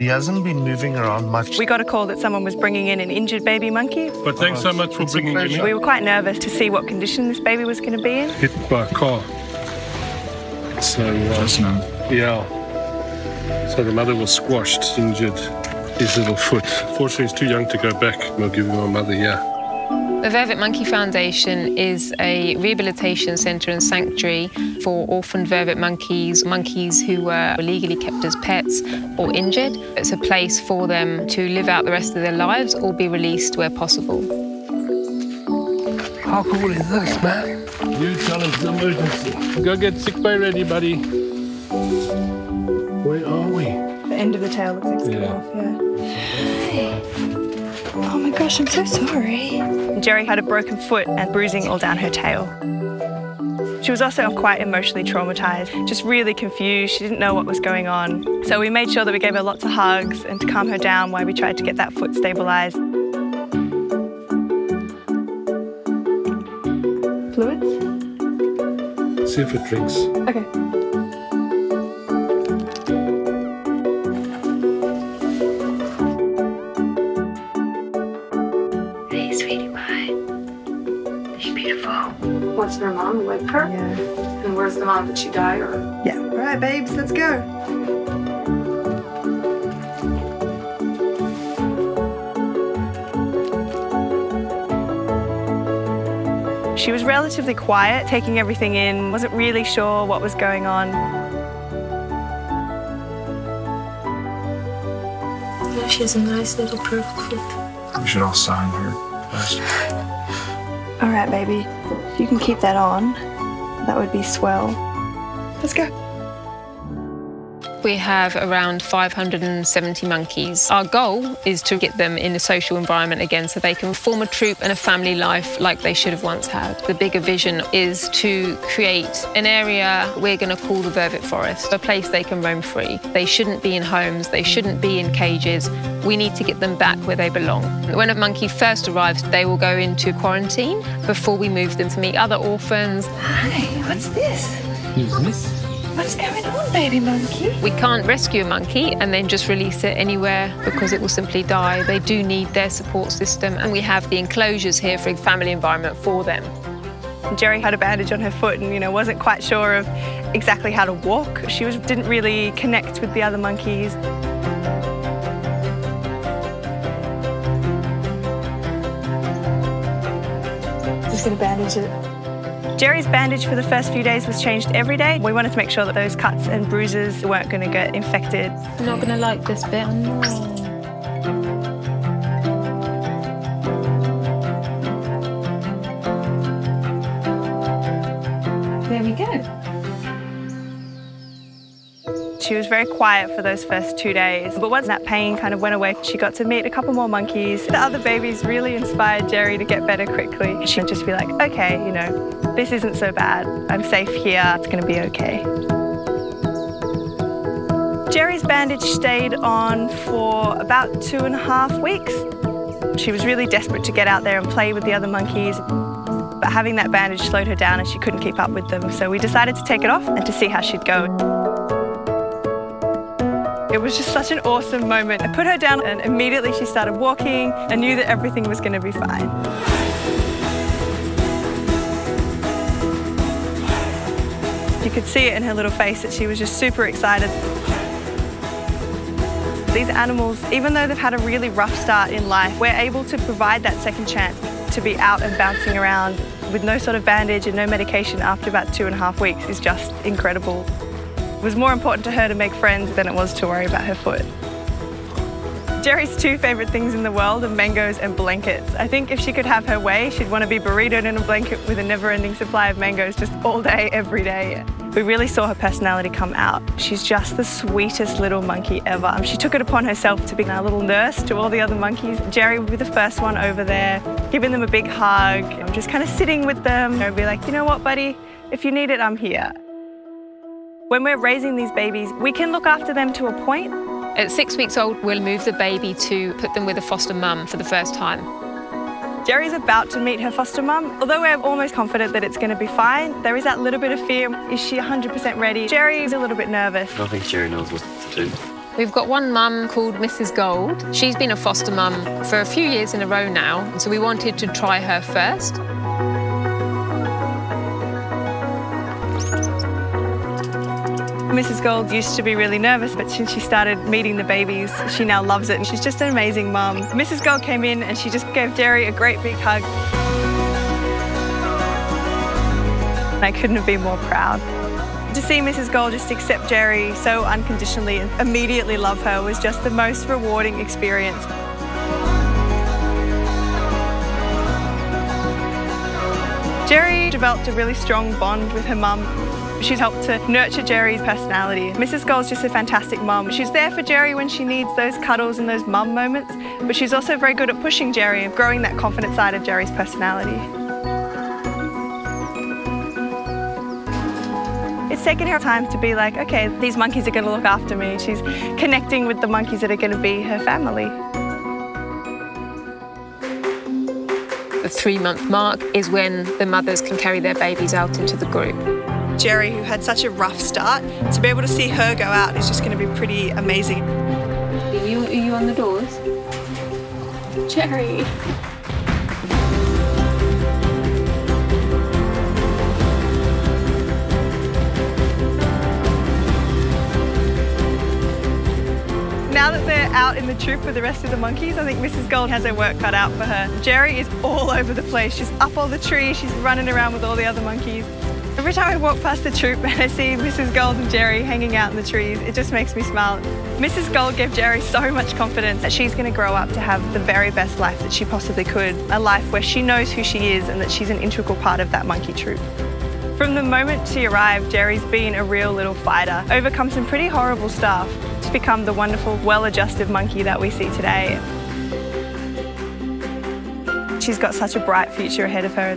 He hasn't been moving around much. We got a call that someone was bringing in an injured baby monkey. But thanks so much for bringing him in. We were quite nervous to see what condition this baby was going to be in. Hit by a car. So, yeah. So the mother was squashed, injured his little foot. Fortunately, he's too young to go back. We'll give him a mother, yeah. The Vervet Monkey Foundation is a rehabilitation centre and sanctuary for orphaned vervet monkeys, monkeys who were illegally kept as pets or injured. It's a place for them to live out the rest of their lives or be released where possible. How cool is this, man? You tell us the emergency. Go get sick bay ready, buddy. Where are we? The end of the tail looks like it's come off, yeah. Oh my gosh, I'm so sorry. Jerry had a broken foot and bruising all down her tail. She was also quite emotionally traumatised, just really confused. She didn't know what was going on. So we made sure that we gave her lots of hugs and to calm her down while we tried to get that foot stabilised. Fluids? See if it drinks. Okay. What's her mom with her? Yeah. And where's the mom? Did she die or? Yeah. All right, babes, let's go. She was relatively quiet, taking everything in, wasn't really sure what was going on. Yeah, she has a nice little perfect foot. We should all sign her first. All right, baby. You can keep that on. That would be swell. Let's go. We have around 570 monkeys. Our goal is to get them in a social environment again so they can form a troop and a family life like they should have once had. The bigger vision is to create an area we're going to call the Vervet Forest, a place they can roam free. They shouldn't be in homes, they shouldn't be in cages. We need to get them back where they belong. When a monkey first arrives, they will go into quarantine before we move them to meet other orphans. Hi, what's this? Who's this? What's going on, baby monkey? We can't rescue a monkey and then just release it anywhere because it will simply die. They do need their support system, and we have the enclosures here for a family environment for them. Jerry had a bandage on her foot and, wasn't quite sure of exactly how to walk. She didn't really connect with the other monkeys. Just gonna bandage it. Jerry's bandage for the first few days was changed every day. We wanted to make sure that those cuts and bruises weren't going to get infected. I'm not going to like this bit. There we go. She was very quiet for those first 2 days, but once that pain kind of went away, she got to meet a couple more monkeys. The other babies really inspired Jerry to get better quickly. She'd just be like, okay, this isn't so bad. I'm safe here, it's gonna be okay. Jerry's bandage stayed on for about 2.5 weeks. She was really desperate to get out there and play with the other monkeys, but having that bandage slowed her down and she couldn't keep up with them. So we decided to take it off and to see how she'd go. It was just such an awesome moment. I put her down and immediately she started walking. I knew that everything was going to be fine. You could see it in her little face that she was just super excited. These animals, even though they've had a really rough start in life, we're able to provide that second chance to be out and bouncing around with no sort of bandage and no medication after about 2.5 weeks is just incredible. It was more important to her to make friends than it was to worry about her foot. Jerry's 2 favourite things in the world are mangoes and blankets. I think if she could have her way, she'd want to be burritoed in a blanket with a never-ending supply of mangoes just all day, every day. We really saw her personality come out. She's just the sweetest little monkey ever. She took it upon herself to be a little nurse to all the other monkeys. Jerry would be the first one over there, giving them a big hug, just kind of sitting with them. I'd be like, you know what, buddy? If you need it, I'm here. When we're raising these babies, we can look after them to a point. At 6 weeks old, we'll move the baby to put them with a foster mum for the first time. Jerry's about to meet her foster mum. Although we're almost confident that it's going to be fine, there is that little bit of fear. Is she 100% ready? Jerry's a little bit nervous. I don't think Jerry knows what to do. We've got one mum called Mrs. Gold. She's been a foster mum for a few years in a row now, so we wanted to try her first. Mrs. Gold used to be really nervous, but since she started meeting the babies, she now loves it and she's just an amazing mum. Mrs. Gold came in and she just gave Jerry a great big hug. I couldn't have been more proud. To see Mrs. Gold just accept Jerry so unconditionally and immediately love her was just the most rewarding experience. Jerry developed a really strong bond with her mum. She's helped to nurture Jerry's personality. Mrs. Gold's just a fantastic mum. She's there for Jerry when she needs those cuddles and those mum moments, but she's also very good at pushing Jerry and growing that confident side of Jerry's personality. It's taken her time to be like, okay, these monkeys are going to look after me. She's connecting with the monkeys that are going to be her family. The 3-month mark is when the mothers can carry their babies out into the group. Jerry, who had such a rough start, to be able to see her go out is just going to be pretty amazing. Are you on the doors? Jerry. Now that they're out in the troop with the rest of the monkeys, I think Mrs. Gold has her work cut out for her. Jerry is all over the place. She's up all the trees, she's running around with all the other monkeys. Every time I walk past the troop and I see Mrs. Gold and Jerry hanging out in the trees, it just makes me smile. Mrs. Gold gave Jerry so much confidence that she's going to grow up to have the very best life that she possibly could. A life where she knows who she is and that she's an integral part of that monkey troop. From the moment she arrived, Jerry's been a real little fighter, overcome some pretty horrible stuff to become the wonderful, well-adjusted monkey that we see today. She's got such a bright future ahead of her.